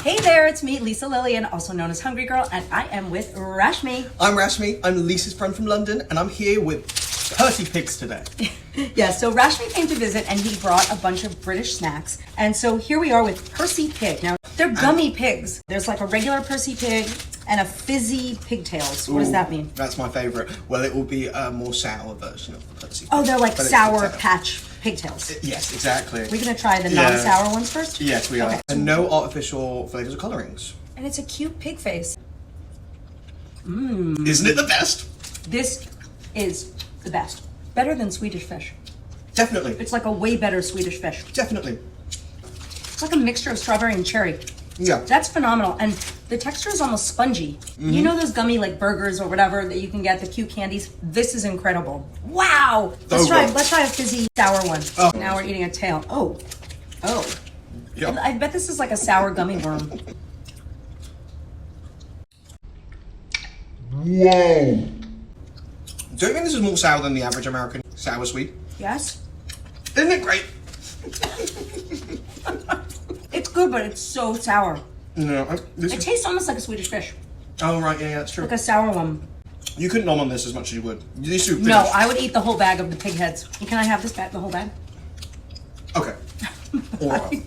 Hey there, it's me, Lisa Lillian, also known as Hungry Girl, and I am with Rashmi. I'm Rashmi, I'm Lisa's friend from London, and I'm here with Percy pigs today. Yeah, so Rashmi came to visit and he brought a bunch of British snacks. And so here we are with Percy pig. Now, they're gummy pigs. There's like a regular Percy pig and a fizzy pigtails. What does that mean? That's my favourite. Well, it will be a more sour version of the Percy pig. Oh, they're like but it's Sour pigtail. Patch pigtails. Yes, exactly. We're gonna try the Yeah. non-sour ones first? Yes, we are. Okay. And no artificial flavours or colourings. And it's a cute pig face. Isn't it the best? This is the best. Better than Swedish fish. Definitely. It's like a way better Swedish fish. Definitely. It's like a mixture of strawberry and cherry. Yeah. That's phenomenal. And the texture is almost spongy. You know those gummy like burgers or whatever that you can get, the cute candies? This is incredible. Wow. Let's try a fizzy sour one. Oh. Now we're eating a tail. Oh. Yep. I bet this is like a sour gummy worm. Whoa. Don't you think this is more sour than the average American sour sweet? Yes? Isn't it great? It's good, but it's so sour. No, It tastes almost like a Swedish fish. Oh, right, yeah, that's true. Like a sour one. You couldn't nom on this as much as you would. These two No, I would eat the whole bag of the pig heads. Can I have this bag, the whole bag? Okay. All right.